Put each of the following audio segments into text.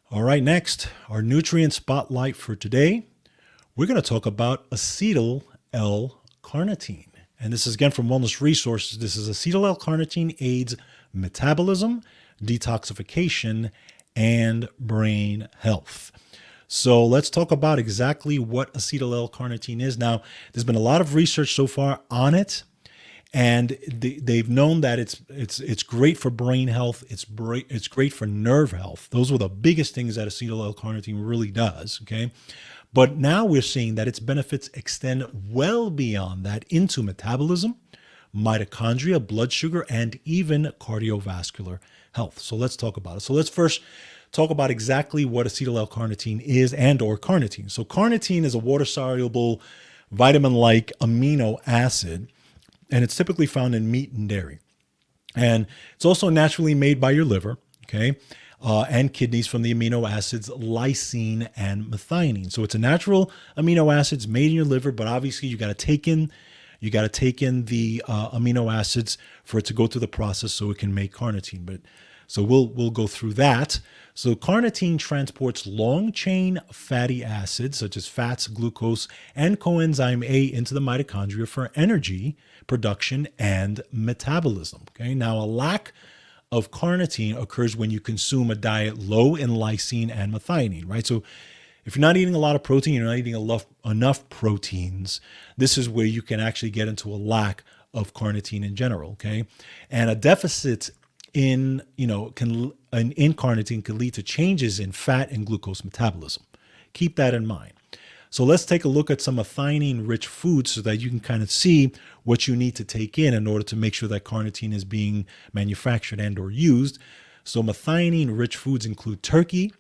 All right, next, our nutrient spotlight for today. We're going to talk about acetyl-L-carnitine. And this is again from Wellness Resources. This is acetyl-L-carnitine aids metabolism, detoxification, and brain health. So let's talk about exactly what acetyl-L-carnitine is. Now, there's been a lot of research so far on it, and they've known that it's great for brain health. It's great for nerve health. Those were the biggest things that acetyl-L-carnitine really does. Okay, but now we're seeing that its benefits extend well beyond that into metabolism, mitochondria, blood sugar, and even cardiovascular health. So let's talk about it. So let's first talk about exactly what acetyl-L-carnitine is and/or carnitine. So carnitine is a water-soluble vitamin-like amino acid, and it's typically found in meat and dairy. And it's also naturally made by your liver, okay, and kidneys from the amino acids lysine and methionine. So it's a natural amino acid. It's made in your liver, but obviously you got to take in the amino acids for it to go through the process so it can make carnitine. But so we'll go through that. So carnitine transports long-chain fatty acids such as fats, glucose, and coenzyme A into the mitochondria for energy production and metabolism. Okay. Now, a lack of carnitine occurs when you consume a diet low in lysine and methionine, right? So if you're not eating a lot of protein, you're not eating enough proteins, this is where you can actually get into a lack of carnitine in general, okay? And a deficit in carnitine can lead to changes in fat and glucose metabolism. Keep that in mind. So let's take a look at some methionine-rich foods so that you can kind of see what you need to take in order to make sure that carnitine is being manufactured and or used. So methionine-rich foods include turkey,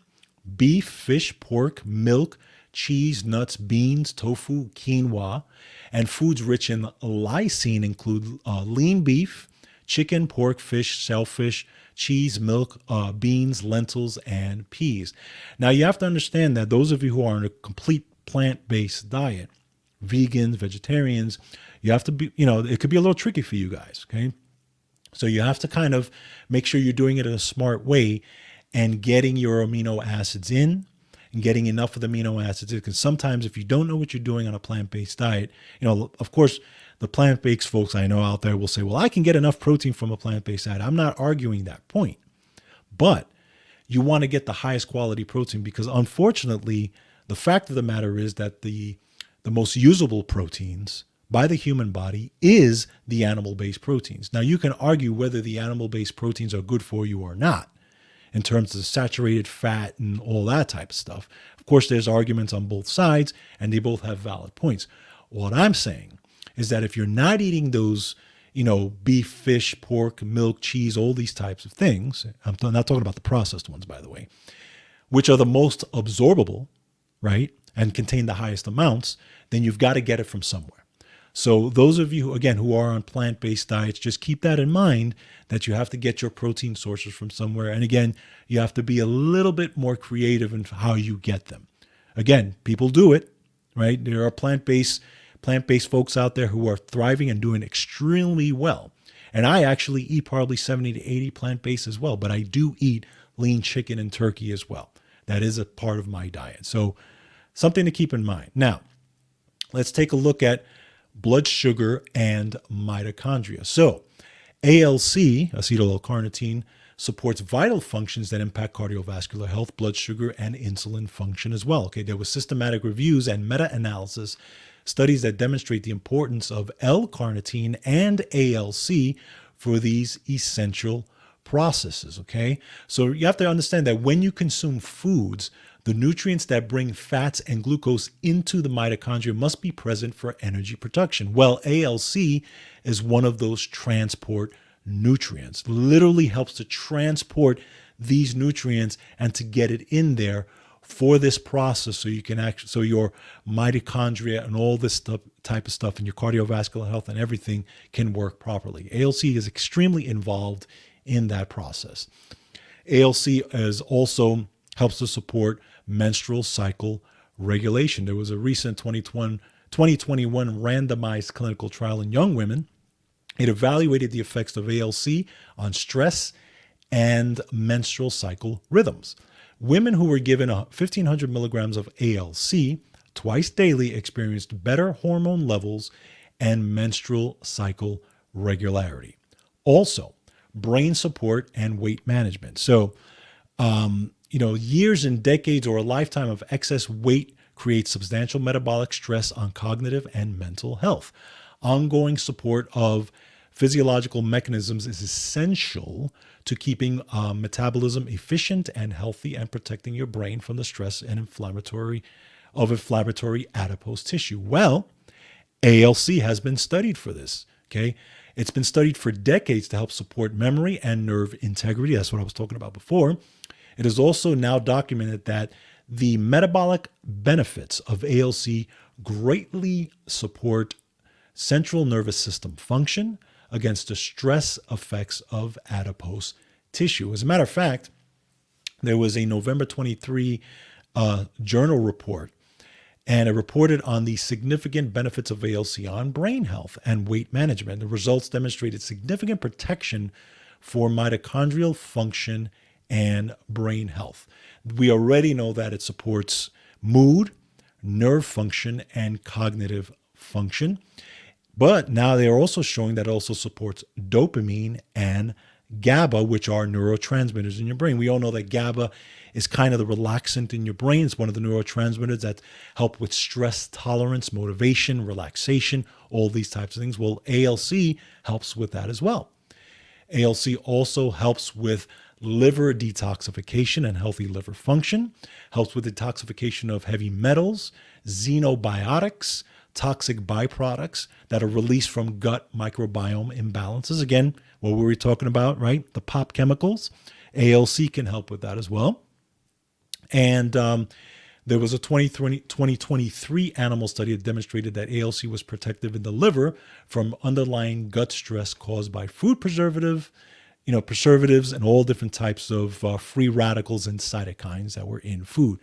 beef, fish, pork, milk, cheese, nuts, beans, tofu, quinoa, and foods rich in lysine include lean beef, chicken, pork, fish, shellfish, cheese, milk, beans, lentils, and peas. Now, you have to understand that those of you who are on a complete plant-based diet, vegans, vegetarians, you have to be, it could be a little tricky for you guys, okay? So you have to kind of make sure you're doing it in a smart way and getting your amino acids in and getting enough of the amino acids in. Because sometimes if you don't know what you're doing on a plant-based diet, of course, the plant-based folks I know out there will say, well, I can get enough protein from a plant-based diet. I'm not arguing that point. But you want to get the highest quality protein because unfortunately, the fact of the matter is that the most usable proteins by the human body is the animal-based proteins. Now, you can argue whether the animal-based proteins are good for you or not in terms of saturated fat and all that type of stuff. Of course, there's arguments on both sides, and they both have valid points. What I'm saying is that if you're not eating those, beef, fish, pork, milk, cheese, all these types of things, I'm not talking about the processed ones, by the way, which are the most absorbable, right, and contain the highest amounts, then you've got to get it from somewhere. So those of you, again, who are on plant-based diets, just keep that in mind that you have to get your protein sources from somewhere. And again, you have to be a little bit more creative in how you get them. Again, people do it, right? There are plant-based folks out there who are thriving and doing extremely well. And I actually eat probably 70 to 80 plant-based as well, but I do eat lean chicken and turkey as well. That is a part of my diet. So something to keep in mind. Now, let's take a look at blood sugar and mitochondria. So ALC, acetyl-L-carnitine, supports vital functions that impact cardiovascular health, blood sugar, and insulin function as well. Okay, there were systematic reviews and meta-analysis studies that demonstrate the importance of L-carnitine and ALC for these essential processes, okay? So you have to understand that when you consume foods, the nutrients that bring fats and glucose into the mitochondria must be present for energy production. Well, ALC is one of those transport nutrients. Literally helps to transport these nutrients and to get it in there for this process so you can so your mitochondria and all this type of stuff and your cardiovascular health and everything can work properly. ALC is extremely involved in that process. ALC is also helps to support menstrual cycle regulation. There was a recent 2021 randomized clinical trial in young women. It evaluated the effects of ALC on stress and menstrual cycle rhythms. Women who were given 1,500 milligrams of ALC twice daily experienced better hormone levels and menstrual cycle regularity. Also, brain support and weight management. So, years and decades or a lifetime of excess weight creates substantial metabolic stress on cognitive and mental health. Ongoing support of physiological mechanisms is essential to keeping metabolism efficient and healthy and protecting your brain from the stress and inflammatory adipose tissue. Well, ALC has been studied for this. Okay. It's been studied for decades to help support memory and nerve integrity. That's what I was talking about before. It is also now documented that the metabolic benefits of ALC greatly support central nervous system function against the stress effects of adipose tissue. As a matter of fact, there was a November 23 journal report, and it reported on the significant benefits of ALC on brain health and weight management. The results demonstrated significant protection for mitochondrial function and brain health. We already know that it supports mood, nerve function, and cognitive function. But now they are also showing that it also supports dopamine and GABA, which are neurotransmitters in your brain. We all know that GABA is kind of the relaxant in your brain. It's one of the neurotransmitters that help with stress tolerance, motivation, relaxation, all these types of things. Well, ALC helps with that as well. ALC also helps with liver detoxification and healthy liver function, helps with detoxification of heavy metals, xenobiotics, toxic byproducts that are released from gut microbiome imbalances. Again, what we were talking about, right? The pop chemicals. ALC can help with that as well. And there was a 2023 animal study that demonstrated that ALC was protective in the liver from underlying gut stress caused by food preservatives and all different types of free radicals and cytokines that were in food.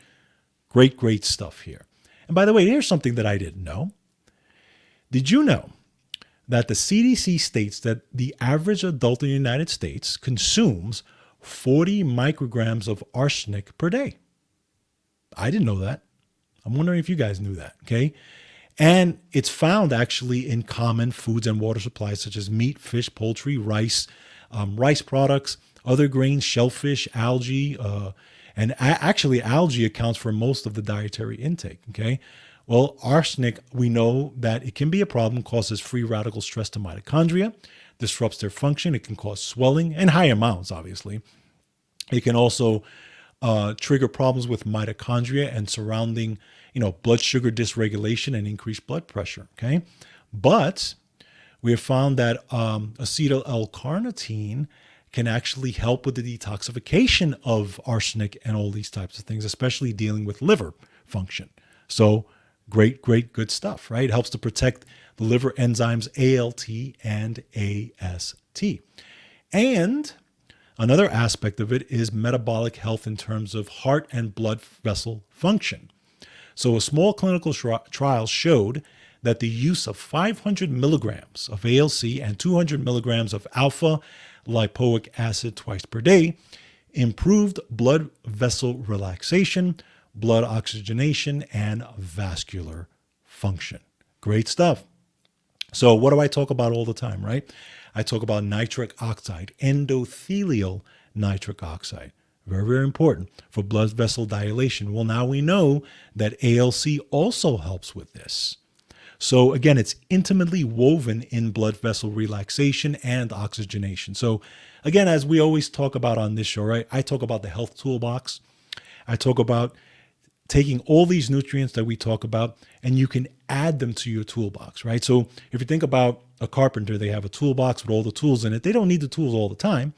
Great, great stuff here. And by the way, here's something that I didn't know. Did you know that the CDC states that the average adult in the United States consumes 40 micrograms of arsenic per day? I didn't know that. I'm wondering if you guys knew that, okay? And it's found actually in common foods and water supplies such as meat, fish, poultry, rice products, other grains, shellfish, algae, and actually algae accounts for most of the dietary intake, okay? Well, arsenic, we know that it can be a problem, causes free radical stress to mitochondria, disrupts their function. It can cause swelling in high amounts, obviously. It can also trigger problems with mitochondria and surrounding, blood sugar dysregulation and increased blood pressure, okay? But we have found that acetyl-L-carnitine can actually help with the detoxification of arsenic and all these types of things, especially dealing with liver function. So great, good stuff, right? It helps to protect the liver enzymes ALT and AST. And another aspect of it is metabolic health in terms of heart and blood vessel function. So a small clinical trial showed that the use of 500 milligrams of ALC and 200 milligrams of alpha lipoic acid twice per day improved blood vessel relaxation, blood oxygenation, and vascular function. Great stuff. So what do I talk about all the time, right? I talk about nitric oxide, endothelial nitric oxide. Very, very important for blood vessel dilation. Well, now we know that ALC also helps with this. So again, it's intimately woven in blood vessel relaxation and oxygenation. So again, as we always talk about on this show, right? I talk about the health toolbox. I talk about taking all these nutrients that we talk about, and you can add them to your toolbox, right? So if you think about a carpenter, they have a toolbox with all the tools in it. They don't need the tools all the time,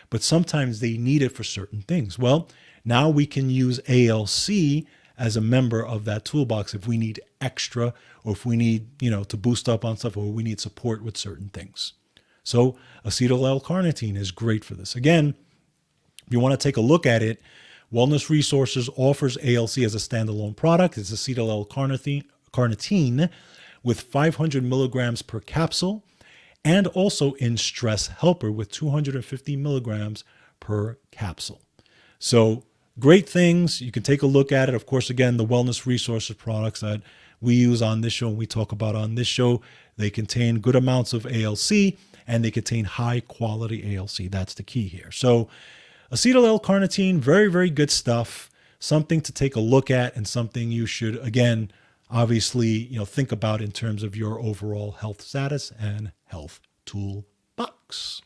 but sometimes they need it for certain things. Well, now we can use ALC as a member of that toolbox if we need extra, or if we need, to boost up on stuff, or we need support with certain things. So acetyl-L-carnitine is great for this. Again, if you want to take a look at it, Wellness Resources offers ALC as a standalone product. It's acetyl-L-carnitine with 500 milligrams per capsule, and also in Stress Helper with 250 milligrams per capsule. So great things. You can take a look at it. Of course, again, the wellness resources products that we use on this show and we talk about on this show, they contain good amounts of ALC and they contain high quality ALC. That's the key here. So acetyl-L-carnitine, very, very good stuff. Something to take a look at and something you should, again, obviously, think about in terms of your overall health status and health toolbox.